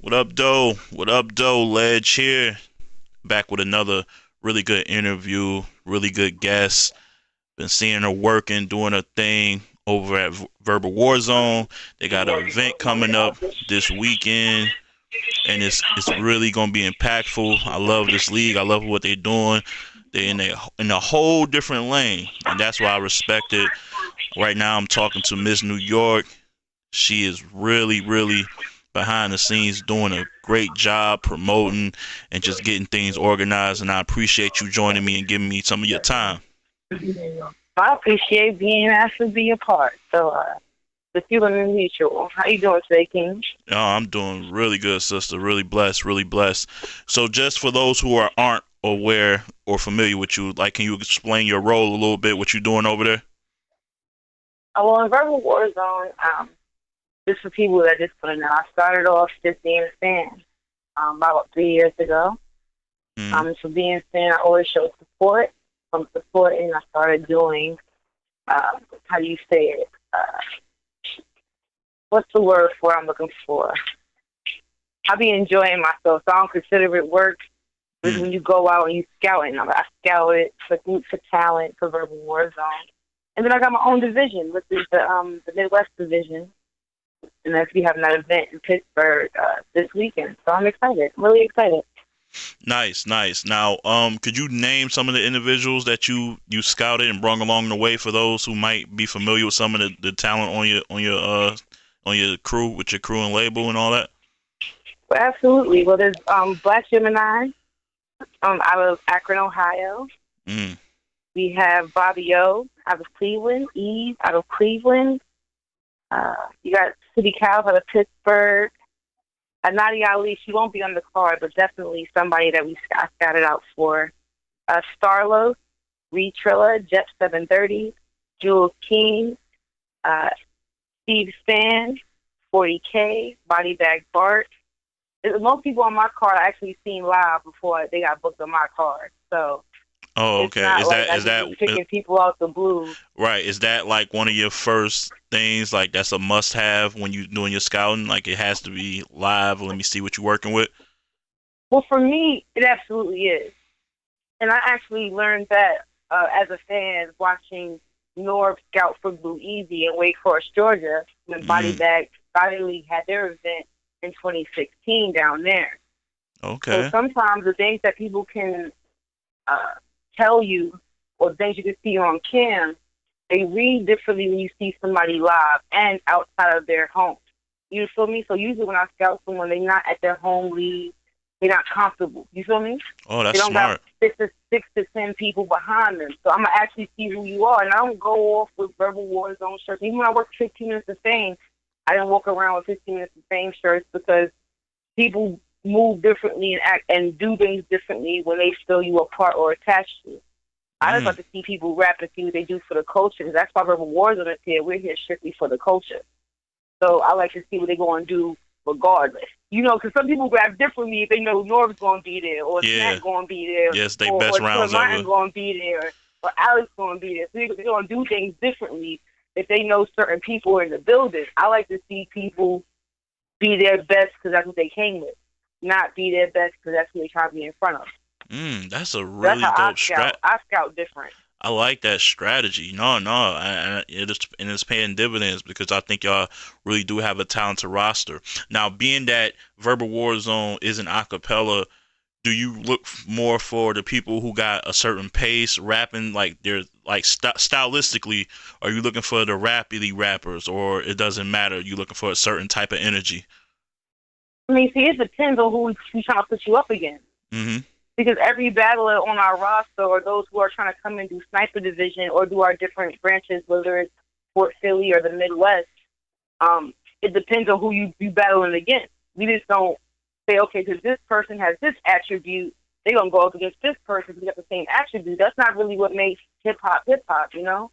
What up, Doe? What up, Doe? Ledge here. Back with another really good interview, really good guest. Been seeing her working, doing her thing over at Verbal Warzone. They got an event coming up this weekend, and it's really gonna be impactful. I love this league. I love what they're doing. They're in a whole different lane, and that's why I respect it. Right now, I'm talking to Miss New York. She is really behind the scenes doing a great job promoting and just getting things organized. And I appreciate you joining me and giving me some of your time. I appreciate being asked to be a part. The feeling is mutual. How you doing today, King? Oh, I'm doing really good, sister. Really blessed, really blessed. So, just for those who aren't aware or familiar with you, like, can you explain your role a little bit? What you doing over there? Well, in Verbal Warzone, just for people that just put in, I started off just being a fan about 3 years ago. Mm. So being a fan, I always showed support. From supporting, I started doing, how do you say it? What's the word for I'm looking for? I be enjoying myself, so I don't consider it work. But Mm. when you go out and you scout, and I scouted for talent for Verbal Warzone, and then I got my own division, which is the Midwest division, and that's we having that event in Pittsburgh this weekend. So I'm excited, really excited. Nice, nice. Now, could you name some of the individuals that you scouted and brought along the way for those who might be familiar with some of the talent on your crew with your crew and label and all that? But absolutely. Well, there's Black Gemini out of Akron, Ohio. Mm. We have Bobby O out of Cleveland, Eve out of Cleveland. You got City Cows out of Pittsburgh. Nadia Ali, she won't be on the card, but definitely somebody that I scouted out for. Starlo, Reed Trilla, Jet 730, Jules King, uh, Steve Span, 40K, Body Bag Bart. Most people on my card I actually seen live before they got booked on my card. So Oh, it's okay. not Is like that I is just that be picking people out the blue. right? Is that like one of your first things? Like that's a must-have when you doing your scouting? Like it has to be live. Let me see what you're working with. Well, for me, it absolutely is. And I actually learned that as a fan watching Norb scout for Blue Easy in Wake Forest, Georgia, when Mm. Body League had their event in 2016 down there. So Okay. sometimes the things that people can uh, tell you or things you can see on cam, they read differently when you see somebody live and outside of their home. You feel me? So usually when I scout someone, they're not at their home league. They're not comfortable. You feel me? Oh, They that's don't got smart. six to 10 people behind them. So I'm gonna actually see who you are, and I don't go off with Verbal Warzone shirts. Even when I worked 15 minutes of fame, I didn't walk around with 15 minutes of fame shirts because people move differently and act and do things differently when they feel you apart or attached to you. I just Mm. like to see people rap and see what they do for the culture. 'Cause that's why Verbal Warzone is here. We're here strictly for the culture. So I like to see what they're going to do regardless. You know, because some people rap differently if they know Norb's going to be there, or Yeah. Snack going to be there, Yes, they or best Tiller rounds Martin ever. going to be there, or Alex going to be there. So they're going to do things differently if they know certain people are in the building. I like to see people be their best because that's what they came with, not be their best because that's who they try to be in front of. That's a That's really how I dope scout. I scout different. I like that strategy. It is paying dividends because I think y'all really do have a talented roster. Now, being that Verbal Warzone is an acapella, do you look more for the people who got a certain pace rapping, like they're like stylistically? Are you looking for the rappity rappers, or it doesn't matter? You looking for a certain type of energy? I mean, see, it depends on who's trying to put you up against. Mm-hmm. Because every battler on our roster or those who are trying to come and do sniper division or do our different branches, whether it's Fort Philly or the Midwest, it depends on who you battling against. We just don't say, okay, because this person has this attribute, they're going to go up against this person who got the same attribute. That's not really what makes hip-hop, you know?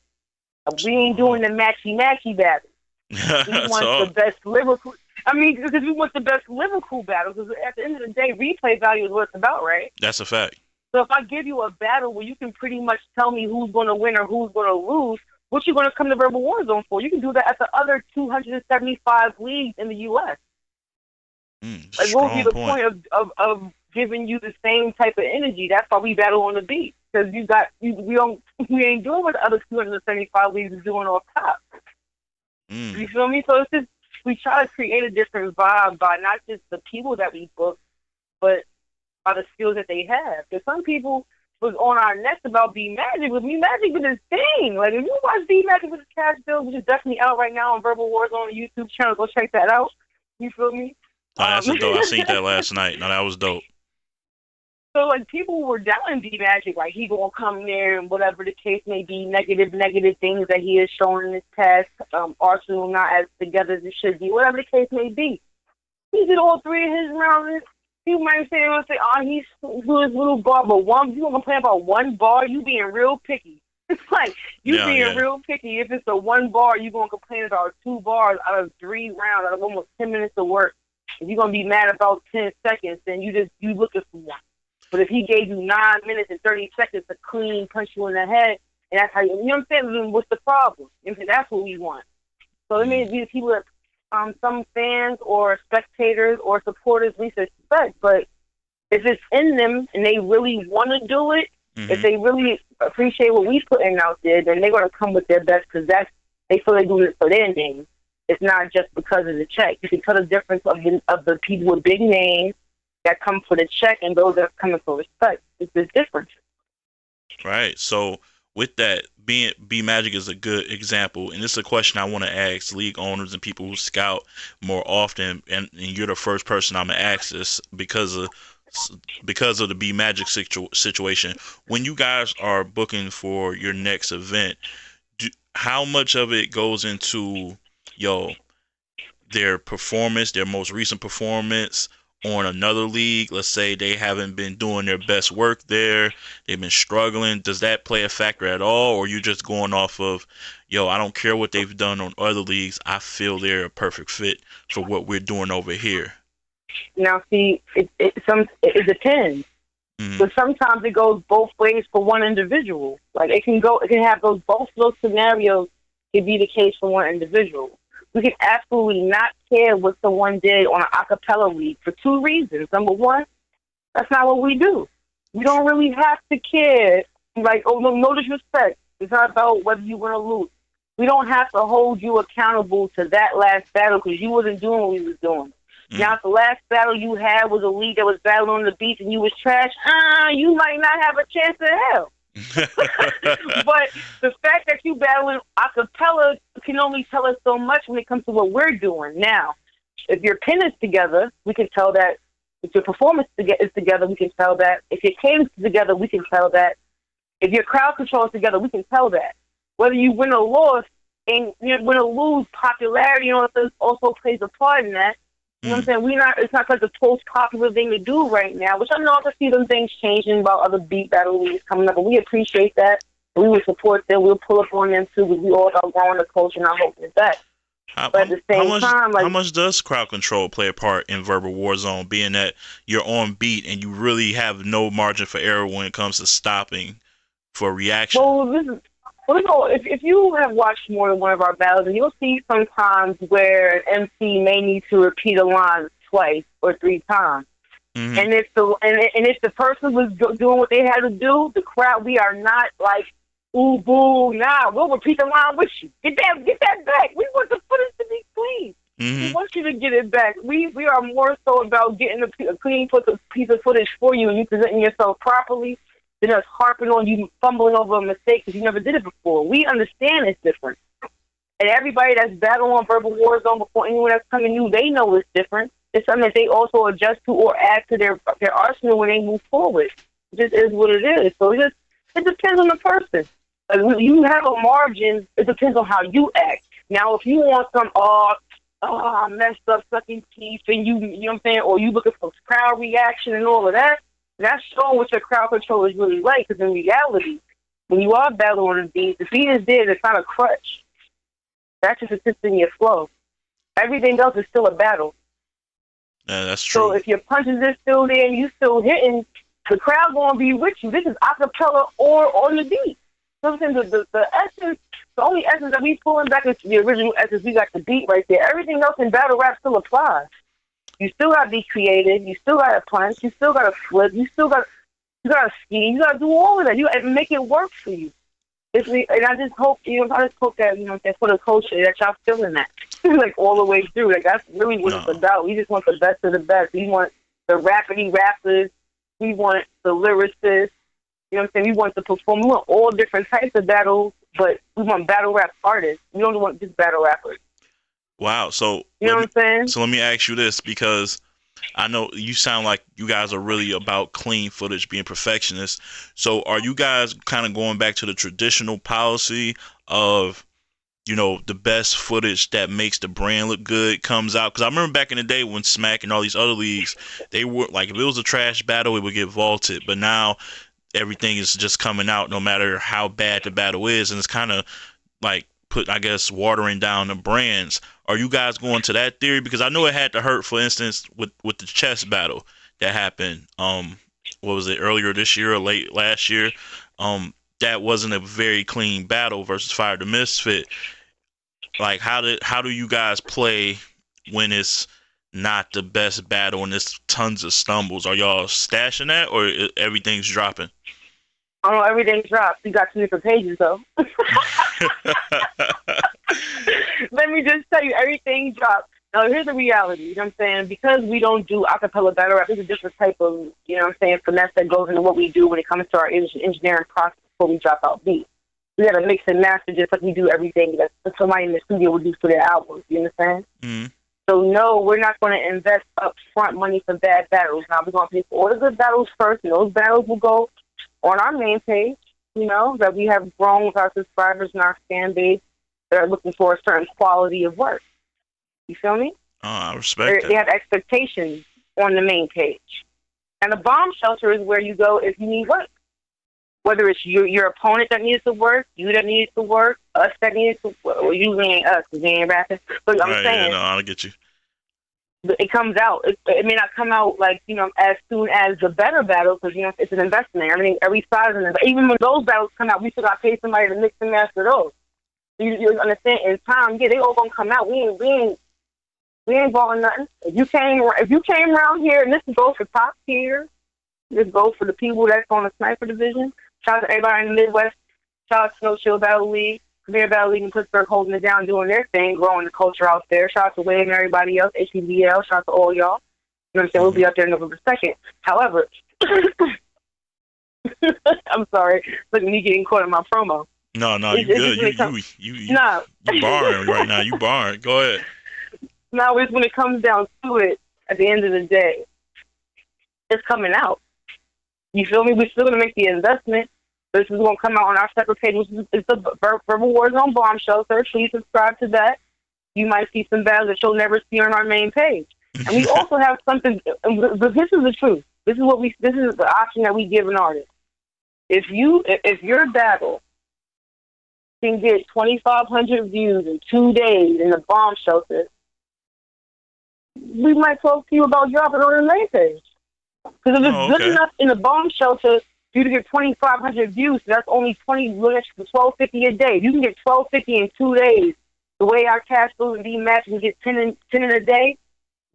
We ain't doing the matchy-matchy battle. We want the So best lyrical. I mean, because we want the best lyrical battle. Because at the end of the day, replay value is what it's about, right? that's a fact. So if I give you a battle where you can pretty much tell me who's going to win or who's going to lose, what you going to come to Verbal Warzone for? You can do that at the other 275 leagues in the U.S. Like, what would be Strong the point. point of giving you the same type of energy? That's why we battle on the beat, because we ain't doing what the other 275 leagues is doing off top. You Mm. feel me? So it's just, we try to create a different vibe by not just the people that we book, but by the skills that they have. Because some people was on our necks about B Magic, but B Magic was his thing. Like, if you watch B Magic with his cash bill, which is definitely out right now on Verbal Warzone on the YouTube channel, go check that out. You feel me? Oh, Um, that's a dope. I seen that last night. No, that was dope. So, like, people were doubting D Magic, like, he gonna come there and whatever the case may be, negative things that he has shown in his past, arsenal not as together as it should be, whatever the case may be. He did all three of his rounds. People might say, oh, he's his little bar, but you gonna complain about one bar, you being real picky. It's like, you Yeah, being yeah. real picky. If it's a one bar, you gonna complain about 2 bars out of 3 rounds, out of almost 10 minutes of work. If you're gonna be mad about 10 seconds, then you looking for one. But if he gave you 9 minutes and 30 seconds to clean punch you in the head, and that's how you know what I'm saying, then what's the problem? That's what we want. So it may Mm. be people that some fans or spectators or supporters we suspect, but if it's in them and they really want to do it, if Mm-hmm. they really appreciate what we putting out there, then they're going to come with their best, because they feel they're doing it for their name. It's not just because of the check. You can tell the difference of the people with big names that come for the check and those that are coming for respect. It's the difference. Right. So with that, being B Magic is a good example, and this is a question I want to ask league owners and people who scout more often. And you're the first person I'm gonna ask this because of the B Magic situation. When you guys are booking for your next event, how much of it goes into yo their performance, their most recent performance on another league? Let's say they haven't been doing their best work there, they've been struggling. Does that play a factor at all, or you just going off of, yo, I don't care what they've done on other leagues, I feel they're a perfect fit for what we're doing over here? Now, see, it depends. Mm-hmm. But sometimes it goes both ways for one individual. Like, it can have both of those scenarios can be the case for one individual. We can absolutely not care what someone did on an acapella league for 2 reasons. Number one, that's not what we do. We don't really have to care. Like, oh, no disrespect. It's not about whether you win or lose. We don't have to hold you accountable to that last battle because you wasn't doing what we was doing. Mm-hmm. Now, if the last battle you had was a league that was battling on the beach and you was trash, you might not have a chance in hell. But the fact that you battling acapella can only tell us so much when it comes to what we're doing. Now, if your pen is together, we can tell that. If your performance is together, we can tell that. If your cadence is together, we can tell that. If your crowd control is together, we can tell that. Whether you win or lose, and win or lose, popularity also plays a part in that. You know what I'm saying? It's not like the most popular thing to do right now, which I know I can see them things changing about other beat battle leagues coming up, but we appreciate that. We will support them. We'll pull up on them too, because we all about growing the culture and our hope is that. But at the same time, like, how much does crowd control play a part in Verbal Warzone, being that you're on beat and you really have no margin for error when it comes to stopping for reaction? If you have watched more than one of our battles, and you'll see sometimes where an MC may need to repeat a line twice or 3 times. Mm-hmm. And if the person was doing what they had to do, the crowd, we are not like, ooh, boo, nah, we'll repeat the line with you. Get that back. We want the footage to be clean. Mm-hmm. We want you to get it back. We are more so about getting a clean piece of footage for you and you presenting yourself properly than us harping on you fumbling over a mistake because you never did it before. We understand it's different. And everybody that's battling on Verbal Warzone before anyone that's coming new, they know it's different. It's something that they also adjust to or add to their arsenal when they move forward. It just is what it is. So it depends on the person. Like, when you have a margin, it depends on how you act. Now, if you want some, messed up, sucking teeth, and you know what I'm saying, or you looking for crowd reaction and all of that, that's showing what your crowd control is really like. Because in reality, when you are battling on the beat is there. It's not a crutch. That's just assisting your flow. Everything else is still a battle. Yeah, that's true. So if your punches are still there and you still hitting, the crowd gonna be with you. This is acapella or on the beat. So the essence, the only essence that we pulling back is the original essence. We got the beat right there. Everything else in battle rap still applies. You still got to be creative. You still got to punch. You still got to flip. You got to ski. You got to do all of that. You and make it work for you. And I just hope, I just hope that, that for the culture that y'all feeling that, like all the way through. Like that's really what it's about. We just want the best of the best. We want the rapidy rappers. We want the lyricists. You know what I'm saying? We want to perform. We want all different types of battles, but we want battle rap artists. We don't want just battle rappers. Wow. So you know what I'm saying? So let me ask you this, because I know you sound like you guys are really about clean footage, being perfectionists. So are you guys kind of going back to the traditional policy of, the best footage that makes the brand look good comes out? Because I remember back in the day when Smack and all these other leagues, they were like, if it was a trash battle, it would get vaulted. But now everything is just coming out no matter how bad the battle is. And it's kind of like watering down the brands. Are you guys going to that theory? Because I know it had to hurt, for instance, with the chess battle that happened. What was it, earlier this year or late last year? That wasn't a very clean battle versus Fire the Misfit. Like, how do you guys play when it's not the best battle and there's tons of stumbles? Are y'all stashing that, or everything's dropping? I don't know, everything's dropped. You got 2 different pages, though. Let me just tell you, everything dropped. Now, here's the reality, you know what I'm saying? Because we don't do acapella battle rap, there's a different type of, finesse that goes into what we do when it comes to our engineering process before we drop out beats. We got to mix and master just like we do everything that somebody in the studio would do for their albums, you understand? Mm-hmm. So, no, we're not going to invest upfront money for bad battles. Now, we're going to pay for all the good battles first, and those battles will go on our main page, that we have grown with our subscribers and our fan base that are looking for a certain quality of work. You feel me? Oh, I respect that. They have expectations on the main page. And the bomb shelter is where you go if you need work. Whether it's your opponent that needs to work, you that needs to work, us that needs to work. Well, usually ain't us because we ain't rapping. But I'm saying... Yeah, no, I get you. It comes out. It may not come out as soon as the better battle because it's an investment. Every size of it. But even when those battles come out, we still got to pay somebody to mix and master those. You understand? In time, they all gonna come out. We ain't balling nothing. If you came around here, and this goes for top tier, this goes for the people that's on the sniper division. Shout out to everybody in the Midwest. Shout out to No Chill Battle League. Premier Battle League in Pittsburgh holding it down, doing their thing, growing the culture out there. Shout out to Wade and everybody else, HBBL. Shout out to all y'all. You know what I'm saying? We'll be out there November 2nd. However, I'm sorry. Look at me getting caught in my promo. No, you good. You barring right now. You barring. Go ahead. No, it's when it comes down to it, at the end of the day, it's coming out. You feel me? We're still going to make the investment. This is going to come out on our separate page, which is the Verbal Warzone Bomb Shelter. Please subscribe to that. You might see some battles that you'll never see on our main page. And we also have something, but this is the truth. This is the option that we give an artist. If your battle can get 2,500 views in 2 days in the Bomb Shelter, we might talk to you about dropping on the main page. Because if it's good enough in the Bomb Shelter for you to get 2,500 views, so that's only $12.50 a day. If you can get $12.50 in 2 days, the way our cash flows and be matched and get 10 in a day,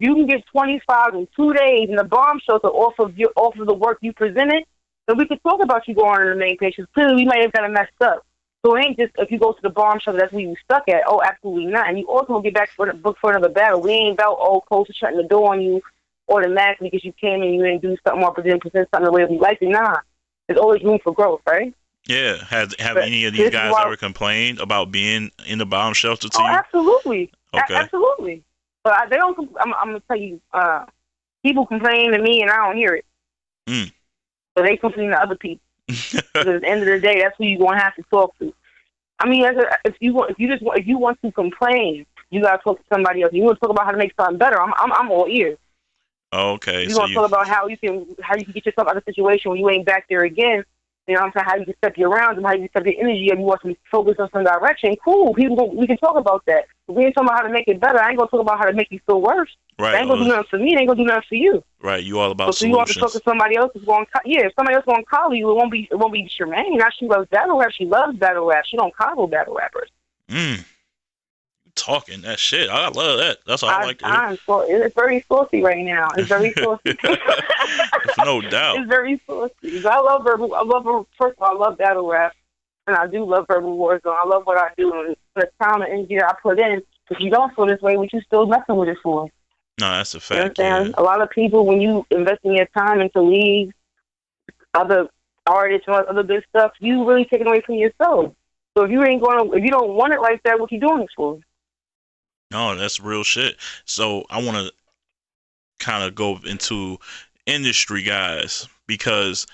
you can get 25 in 2 days in the Bomb Shelter off of the work you presented. So we could talk about you going on the main page. Because clearly we might have got it messed up. So it ain't just if you go to the Bomb Shelter, that's where you stuck at. Oh, absolutely not. And you also will get back for the book for another battle. We ain't about coach shutting the door on you automatically because you came in and you didn't do something or present something the way we like it. Nah. There's always room for growth, right? Yeah. Have any of these guys ever complained about being in the Bomb Shelter to you? Absolutely. Okay. Absolutely. But they don't. I'm going to tell you, people complain to me and I don't hear it. So they complain to other people. Because at the end of the day, that's who you're going to have to talk to. I mean, if you want to complain, you got to talk to somebody else. You want to talk about how to make something better. I'm all ears. Okay. You want to talk about how you can get yourself out of a situation when you ain't back there again. You know what I'm saying? How you can step your rounds and how you can step your energy and you want to focus on some direction. Cool. We can talk about that. But we ain't talking about how to make it better. I ain't going to talk about how to make you feel worse. Right. That ain't going to do nothing for me. It ain't going to do nothing for you. Right. You all about so solutions. You want to talk to somebody else who's going if somebody else going to coddle you, it won't be Charmaine. Now she loves battle rap. She loves battle rap. She don't coddle battle rappers. You talking that shit. I love that. That's all I like to hear. It's very saucy right now. It's very saucy. No doubt. It's very saucy. But I love verbal. First of all, I love battle rap, and I do love Verbal Warzone. I love what I do and the time and energy that I put in. If you don't feel this way, what you still messing with it for? No, that's a fact. You know what I'm saying? A lot of people, when you invest in your time into leagues, other artists, and other good stuff, you really taking away from yourself. So if you don't want it like that, what you doing it for? No, that's real shit. So I want to kind of go into industry guys because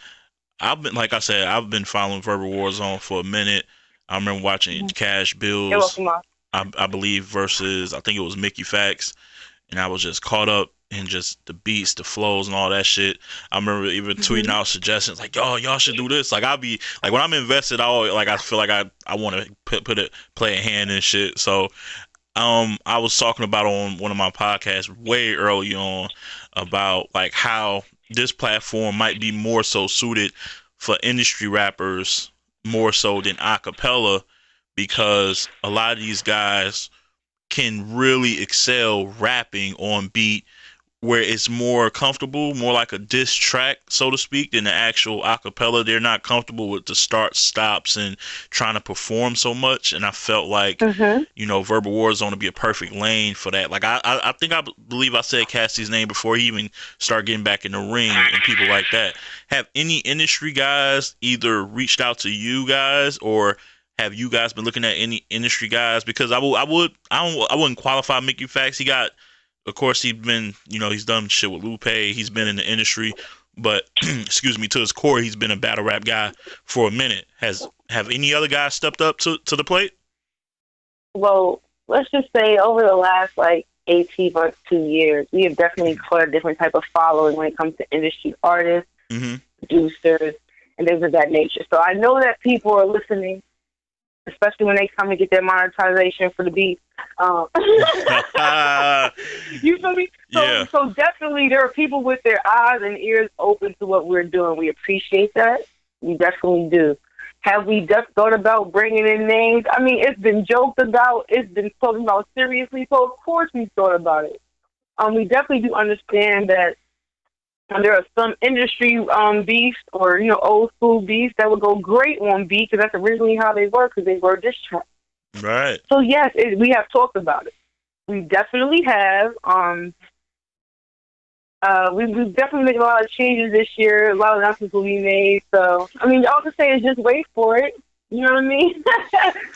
like I said, I've been following Verbal Warzone for a minute. I remember watching Cash Bills, I believe, versus, I think it was Mickey Fax, and I was just caught up in just the beats, the flows, and all that shit. I remember even tweeting out suggestions like, "Yo, y'all should do this." Like, I'll be like, when I'm invested, I feel like I want to play a hand and shit. So I was talking about on one of my podcasts way early on about like how this platform might be more so suited for industry rappers more so than acapella, because a lot of these guys can really excel rapping on beat where it's more comfortable, more like a diss track, so to speak, than the actual acapella. They're not comfortable with the start stops and trying to perform so much. And I felt like, Verbal Warzone would be a perfect lane for that. Like I think I believe I said Cassie's name before he even started getting back in the ring and people like that. Have any industry guys either reached out to you guys, or have you guys been looking at any industry guys? Because I wouldn't qualify Mickey Fax. Of course, he's been, he's done shit with Lupe. He's been in the industry, but excuse me, to his core, he's been a battle rap guy for a minute. Have any other guys stepped up to the plate? Well, let's just say over the last 18 months, 2 years, we have definitely caught a different type of following when it comes to industry artists, producers, and things of that nature. So I know that people are listening, especially when they come to get their monetization for the beat. You feel me? So definitely there are people with their eyes and ears open to what we're doing. We appreciate that. We definitely do. Have we thought about bringing in names? I mean, it's been joked about. It's been talked about seriously. So, of course, we thought about it. We definitely do understand that there are some industry beefs or, old school beefs that would go great on beat, because that's originally how they were, because they were diss tracks. Right. So, yes, we have talked about it. We definitely have. We've definitely made a lot of changes this year. A lot of announcements will be made. So, I mean, all I can say is just wait for it. You know what I mean?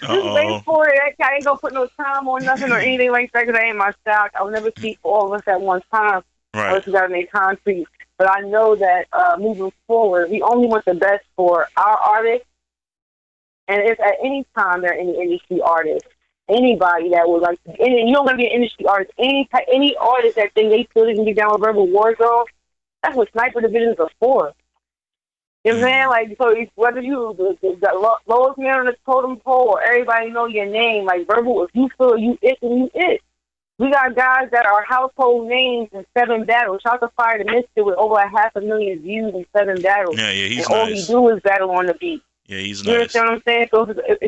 Just wait for it. I ain't going to put no time on nothing or anything like that, because that ain't my style. I will never speak for all of us at one time. Right. Unless we got to make concrete. But I know that moving forward, we only want the best for our artists. And if at any time there are any industry artists, anybody that would like to, and you don't want to be an industry artist, any artist that think they feel they can get down with Verbal Warzone, that's what sniper divisions are for. You know what I'm saying? So whether you the lowest man on the totem pole or everybody know your name, Verbal, if you feel you it, then you it. We got guys that are household names in 7 battles. Shout out to Fire the Mystic with over 500,000 views in 7 battles. Yeah, he's and nice. All he do is battle on the beat. Yeah, he's nice. You understand what I'm saying?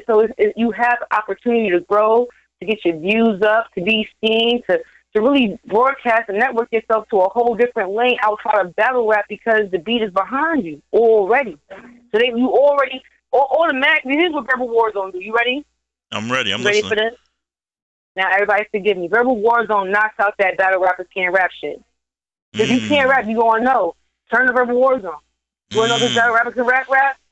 So you have opportunity to grow, to get your views up, to be seen, to really broadcast and network yourself to a whole different lane outside of battle rap, because the beat is behind you already. So you already automatically. Here's what Verbal Warzone do. You ready? I'm ready. I'm ready listening. for this. Now, everybody forgive me. Verbal Warzone knocks out that battle rappers can't rap shit. If you can't rap, you gonna know. Turn to Verbal Warzone. You wanna know this battle rapper can rap,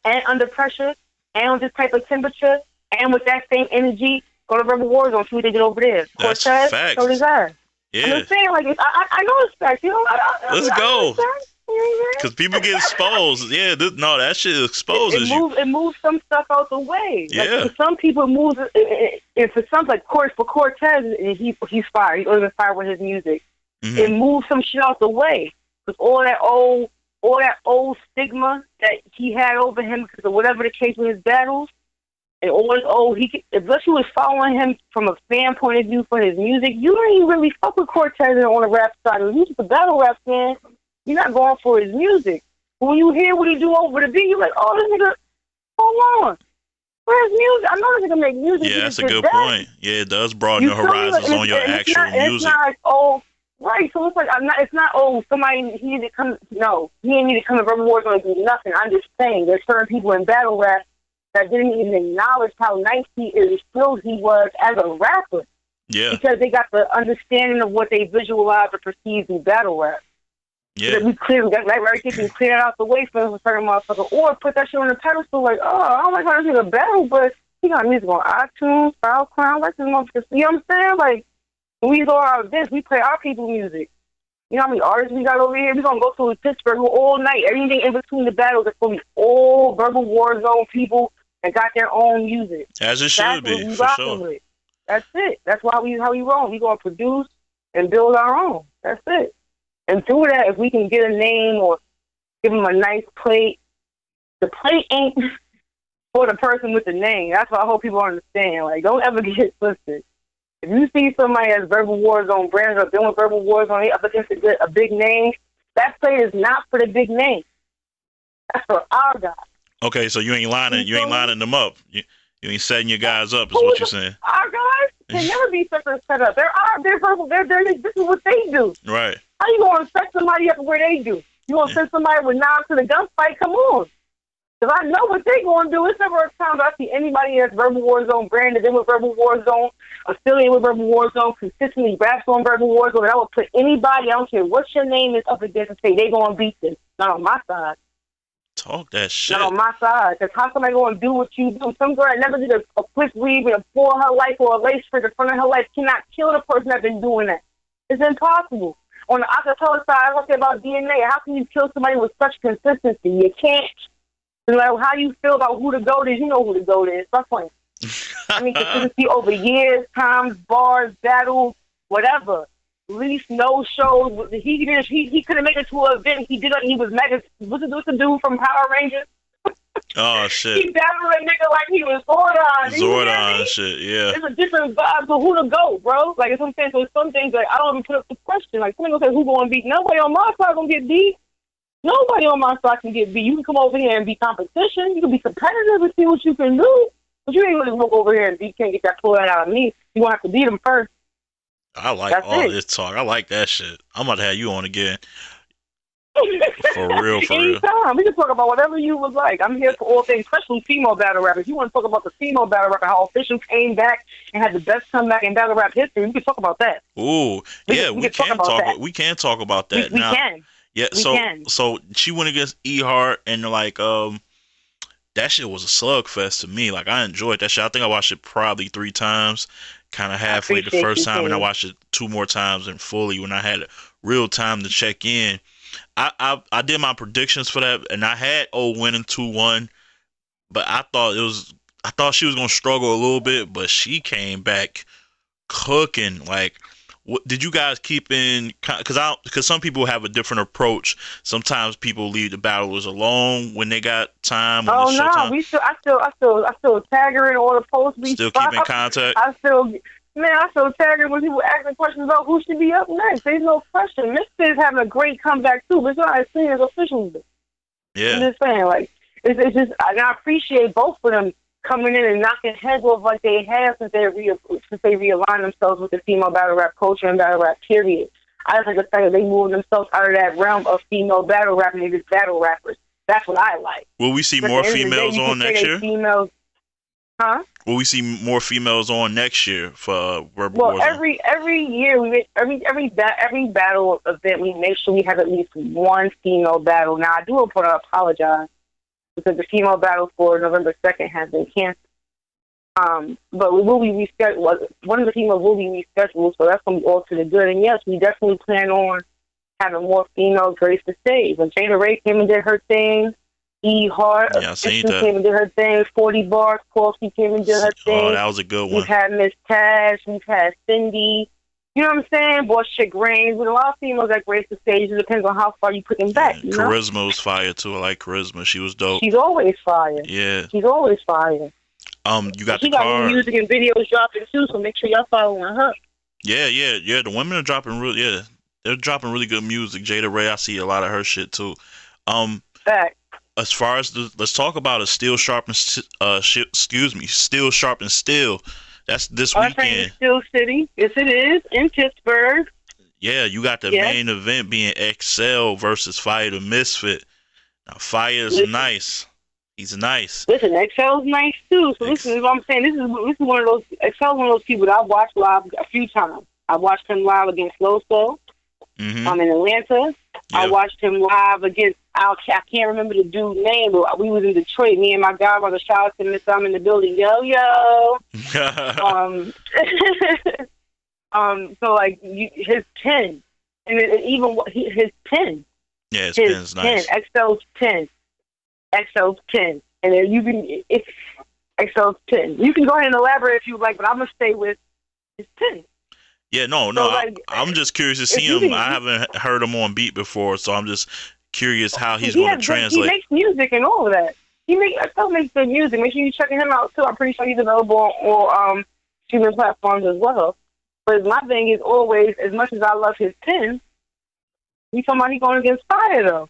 and under pressure, and with this type of temperature, and with that same energy, go to Verbal Warzone, see what they did over there. That's Cortez, facts. so does I. Yeah. I'm just saying, I know it's facts. Let's go. Because people get exposed. Yeah, that shit exposes you. It moves some stuff out the way. Yeah. For some people, it moves. And for some, for Cortez, and he's fire. He's always fire with his music. It moves some shit out the way. Because all that old stigma that he had over him, because of whatever the case with his battles, and all his unless you was following him from a fan point of view for his music, you don't even really fuck with Cortez on the rap side. If you're just a battle rap fan, you're not going for his music. But when you hear what he do over the beat, you're like, oh, this nigga, hold on. plays music. I know they can make music. Yeah, He that's just a did good that. point. Yeah, it does broaden You the feel me? Like, horizons on your actual music. It's not like, oh, right. So it's like it's not, oh, somebody he need to come. No, he didn't need to come to Verbal Warzone and do nothing. I'm just saying there's certain people in battle rap that didn't even acknowledge how nice he is, skilled he was as a rapper. Yeah. Because they got the understanding of what they visualize or perceive in battle rap. Yeah. So we clear that right there can clear out the way for a certain motherfucker, or put that shit on the pedestal like, oh, I don't like how this is a battle, but he got music on iTunes, SoundCloud, like this motherfucker. You know what I'm saying? Like, when we go out this, we play our people music. You know how many artists we got over here? We're going to go to Pittsburgh all night. Everything in between the battles is going to be all Verbal Warzone people that got their own music. As it should be, for sure. With. That's it. That's how we roll. We going to produce and build our own. That's it. And through that, if we can get a name or give them a nice plate, the plate ain't for the person with the name. That's what I hope people understand. Like, don't ever get twisted. If you see somebody that's Verbal Warzone brands or doing Verbal Warzone, they up against a big name, that plate is not for the big name. That's for our guys. Okay, so you ain't lining them up. You ain't setting your guys up, is what you're saying. Our guys can never be set up. They're verbal. This is what they do. Right. How you going to set somebody up where they do? You going to send somebody with knives to the gunfight? Come on. Because I know what they going to do. It's never a time that I see anybody that's Verbal Warzone branded in with Verbal Warzone, affiliated with Verbal Warzone, consistently raps on Verbal Warzone, and I would put anybody, I don't care what your name is, up against and say they going to beat this. Not on my side. Talk that shit. Not on my side. Because how somebody going to do what you do? Some girl that never did a quick weave and a pour her life or a lace for the front of her life cannot kill the person that's been doing that. It's impossible. On the acapella side, I was talking about DNA. How can you kill somebody with such consistency? You can't. And like, how you feel about who the GOAT is? You know who the GOAT is. Stop playing. I mean, consistency over years, times, bars, battles, whatever. Release no shows. He couldn't make it to an event. He did it. He was mega. What's the dude from Power Rangers? Oh shit. He battled a nigga like he was Zordon. Zordon shit, yeah. It's a different vibe. So who to go, bro? Like, it's what I'm saying. So some things like I don't even put up the question. Like, somebody gonna say who gonna beat? Nobody on my side gonna get beat. Nobody on my side can get beat. You can come over here and be competition. You can be competitive and see what you can do. But you ain't really walk over here and beat. Can't get that pull out of me. You gonna have to beat him first. I like this talk. I like that shit. I'm about to have you on again. For real. Anytime. We can talk about whatever you would like. I'm here for all things, especially female battle rap. If you want to talk about the female battle rap and how officials came back and had the best comeback in battle rap history, we can talk about that. Ooh, yeah, we can talk. We can talk about that. We can. Yeah, so she went against E-Heart and like that shit was a slugfest to me. Like, I enjoyed that shit. I think I watched it probably 3 times, kind of halfway the first time, and I watched it 2 more times and fully when I had real time to check in. I did my predictions for that, and I had O winning 2-1, but I thought she was gonna struggle a little bit, but she came back cooking. Like, what did you guys keep in? Because some people have a different approach. Sometimes people leave the battlers alone when they got time. Oh no, I still tag her in all the posts. We still keep in contact. I still tag her when people asking questions about who should be up next. There's no question. Mister is having a great comeback too, but it's not as seen as officials. Yeah, I'm just saying, like, it's just I appreciate both of them coming in and knocking heads off like they have since they realigned themselves with the female battle rap culture and battle rap period. I just like the fact that they moved themselves out of that realm of female battle rap and they're just battle rappers. That's what I like. Will we see more females on next year? Females, huh? Will we see more females on next year for Verbal Warzone? Well, every year, every battle event, we make sure we have at least one female battle. Now, I do want to apologize because the female battle for November 2nd has been canceled. But we will be rescheduled. One of the females will be rescheduled, so that's going to be all to the good. And yes, we definitely plan on having more females grace the stage. When Jada Ray came and did her thing, E-Heart came and did her thing, 40 Bars, Kelsey came and did her thing. Oh, that was a good one. We've had Miss Tash, we've had Cindy. You know what I'm saying? Boy, Chagrin. With a lot of females that grace the stage. It depends on how far you put them back. You Charisma was fire too. I like Charisma. She was dope. She's always fire. Yeah. She's always fire. You got she the card. Got music and videos dropping too, so make sure y'all following her. Yeah. The women are dropping they're dropping really good music. Jada Ray, I see a lot of her shit too. Fact. as far as let's talk about a Steel Sharpens Steel Sharpens Steel. That's this Our friend is weekend. Steel City. Yes, it is in Pittsburgh. Yeah, you got the Yes. main event being XL versus Fire the Misfit. Now Fire is Listen, nice. He's nice. listen, Excel's nice too. So listen, Ex- this is what I'm saying. This is one of those Excel's one of those people that I've watched live a few times. I watched him live against Low Soul. mhm. In Atlanta. I Yeah. watched him live against I can't remember the dude's name, but we was in Detroit. Me and my godmother, shout out to Miss I'm in the building. Yo yo. Um, so like his pen, and even his pen, Yeah, his his pen's pen, nice. XL's pen, and then you can it's XL's pen. You can go ahead and elaborate if you like, but I'm gonna stay with his pen. Yeah, no, So I, like, I'm just curious to if see you him. can, I haven't heard him on beat before, so I'm just curious how he's he going to has great. He translate. makes music and all of that. Still makes good music. Make sure you check him out too. I'm pretty sure he's available on all streaming platforms as well. But my thing is always, as much as I love his pen, he's talking about he going against Fire though.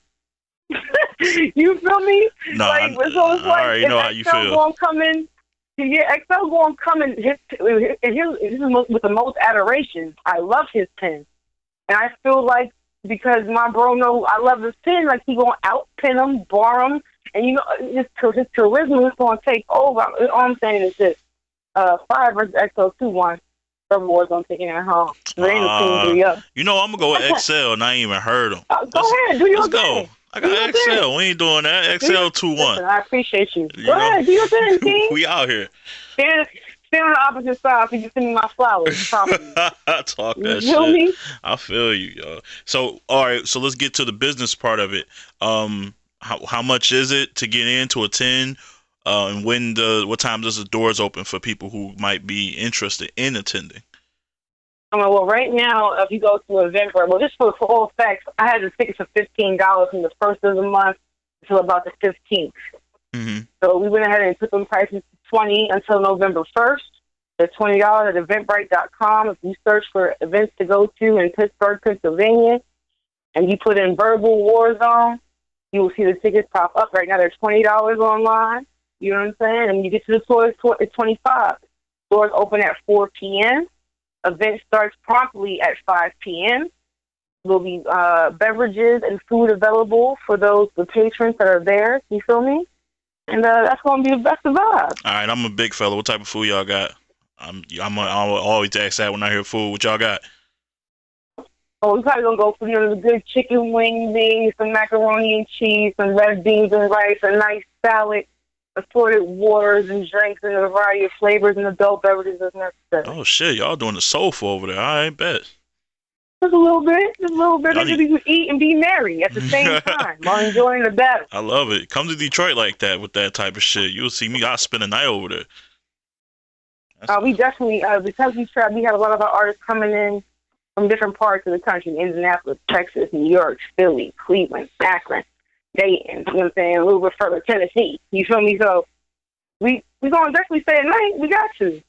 You feel me? No, Like I so it's like already if know how you XL feel. going to come in. Yeah, XL going to come in. This is with the most adoration. I love his pen, and I feel like because my bro know I love his pen, like he gonna outpin him, bar him, and you know his charisma is gonna take over. All I'm saying is this: Fire versus XL 2-1. Verbal Warzone taking it home. It ain't a team 3-up. You know, I'm gonna go with XL, and I ain't even heard him. Go ahead, do your Let's thing. go. I Do your got thing. XL. We ain't doing that. XL 2-1. Listen, I appreciate you. You Go know? ahead, do your thing, King. We out here. Stand on the opposite side so you can send me my flowers. Properly. Talk You that feel shit. me? I feel you, yo. So, all right. So let's get to the business part of it. How much is it to get in to attend? And what time does the doors open for people who might be interested in attending? Well, right now, if you go to Eventbrite, well, just for all facts, I had the tickets for $15 from the first of the month until about the 15th. Mm-hmm. So we went ahead and took them prices to $20 until November 1st. They're $20 at Eventbrite.com. If you search for events to go to in Pittsburgh, Pennsylvania, and you put in Verbal Warzone, you will see the tickets pop up. Right now, they're $20 online. You know what I'm saying? And when you get to the store, it's $25. Doors open at 4 p.m. Event starts promptly at 5 p.m. There'll be beverages and food available for the patrons that are there. You feel me? And that's going to be the best of vibes. All right, I'm a big fella. What type of food y'all got? I'll always ask that when I hear food. What y'all got? Oh, we probably going to go for the good chicken wings, some macaroni and cheese, some red beans and rice, a nice salad, assorted waters and drinks, and a variety of flavors and adult beverages as necessary. Oh shit, y'all doing the soulful over there. I bet. Just a little bit. Y'all They can eat and be merry at the same time while enjoying the battle. I love it. Come to Detroit like that with that type of shit. You'll see me. I'll spend a night over there. We definitely, because we have a lot of our artists coming in from different parts of the country: Indianapolis, Texas, New York, Philly, Cleveland, Akron, Dayton. You know what I'm saying? A little bit further, Tennessee. You feel me? So we gonna definitely stay at night. We got to.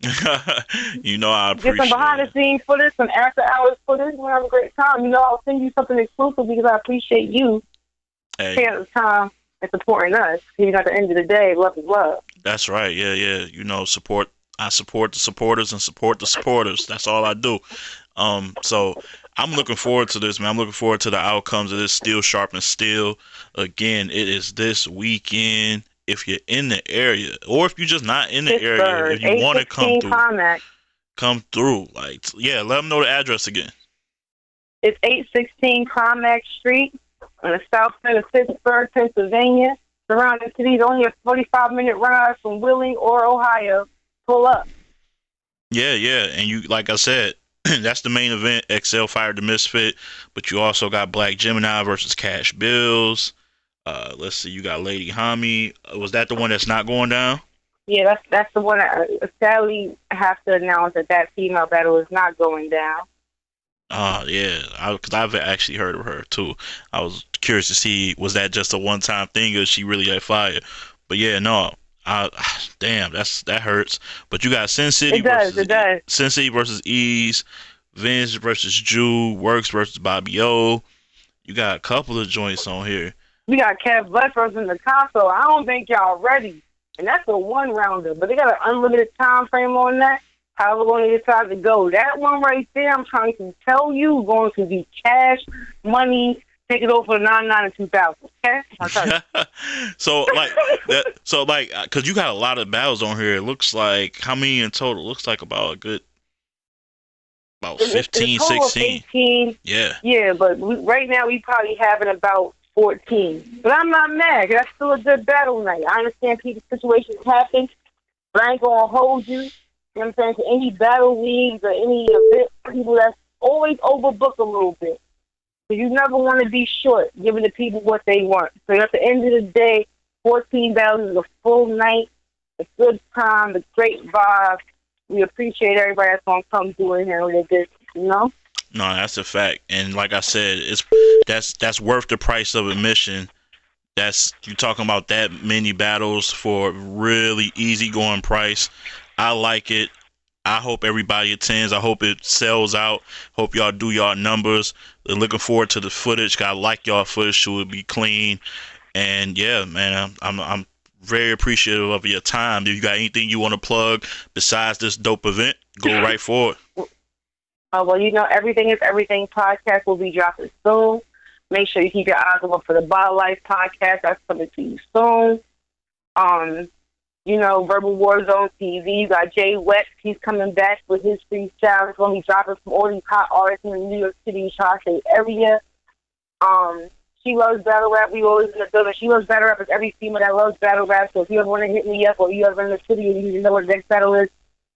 You know I appreciate Get some behind the scenes footage, some after hours footage. We'll have a great time. You know, I'll send you something exclusive because I appreciate you taking the time and supporting us. Because at the end of the day, love is love. That's right. Yeah. You know, I support the supporters and support the supporters. That's all I do. So I'm looking forward to this, man. I'm looking forward to the outcomes of this Steel Sharpens Steel. Again, it is this weekend. If you're in the area, or if you're just not in the area, if you want to come through, like, yeah, let them know the address again. It's 816 Carmack Street on the south side of Pittsburgh, Pennsylvania. Surrounding cities, only a 45-minute ride from Wheeling or Ohio. Pull up. Yeah, and you, like I said, that's the main event. XL Fire the Misfit, but you also got Black Gemini versus Cash Bills. Let's see, you got Lady Hami. Was that the one that's not going down? Yeah, that's the one. Sadly, I have to announce that female battle is not going down. Yeah, because I've actually heard of her too. I was curious to see, was that just a one-time thing, or is she really at fire? But yeah, no. Damn, that hurts. But you got Sin City Sin City versus Ease, Vince versus Jew, Works versus Bobby O. You got a couple of joints on here. We got Kev Bledsoe in the console. I don't think y'all ready. And that's a one rounder. But they got an unlimited time frame on that. However long they decide to go. That one right there, I'm trying to tell you, going to be cash, money, take it over for 99 and 2000. Okay? I'll tell you. So like that. So like, cause you got a lot of battles on here. It looks like how many in total? Looks like about a good about It's 15, a total of 16. 18. Yeah. Yeah, but right now we probably having about 14. But I'm not mad, 'cause that's still a good battle night. I understand people's situations happen, but I ain't going to hold you. You know what I'm saying? To any battle leagues or any event, people that's always overbooked a little bit. So you never want to be short, giving the people what they want. So at the end of the day, 14 battles is a full night, a good time, a great vibe. We appreciate everybody that's going to come through in here with this, you know? No, that's a fact. And like I said, that's worth the price of admission. That's you talking about that many battles for really easy going price. I like it. I hope everybody attends. I hope it sells out. Hope y'all do y'all numbers. They're looking forward to the footage. I like y'all footage. So it'll be clean. And yeah, man, I'm very appreciative of your time. If you got anything you want to plug besides this dope event, go right for it. Well, you know, Everything is Everything podcast will be dropping soon. Make sure you keep your eyes open for the Bottle Life podcast. That's coming to you soon. You know, Verbal Warzone TV. You got Jay Wet. He's coming back with his freestyle. He's going to be dropping from all these hot artists in the New York City tri-state area. She Loves Battle Rap. We always in the building. She Loves Battle Rap is every female that loves battle rap. So if you ever want to hit me up or you ever in the city and you know where the next battle is,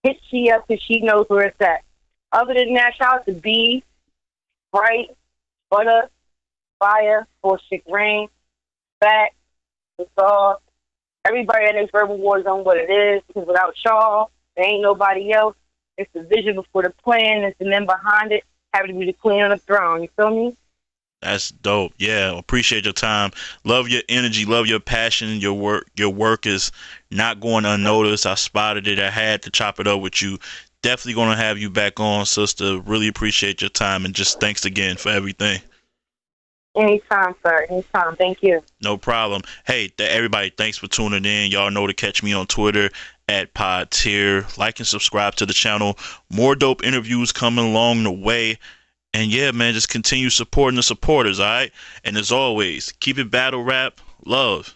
hit she up because she knows where it's at. Other than that, shout out to B, Bright, Butter, Fire, For Chick Rain, Fat, Bizarre, everybody that makes Verbal Warzone what it is, because without y'all, there ain't nobody else. It's the vision before the plan, it's the men behind it, having to be the queen on the throne. You feel me? That's dope. Yeah, appreciate your time. Love your energy. Love your passion. Your work. Your work is not going unnoticed. I spotted it. I had to chop it up with you. Definitely gonna have you back on, sister. Really appreciate your time and just thanks again for everything. Anytime, sir. Anytime. Thank you. No problem. Hey, everybody, thanks for tuning in. Y'all know to catch me on Twitter at PodTier. Like and subscribe to the channel. More dope interviews coming along the way. And yeah, man, just continue supporting the supporters, all right? And as always, keep it battle rap. Love.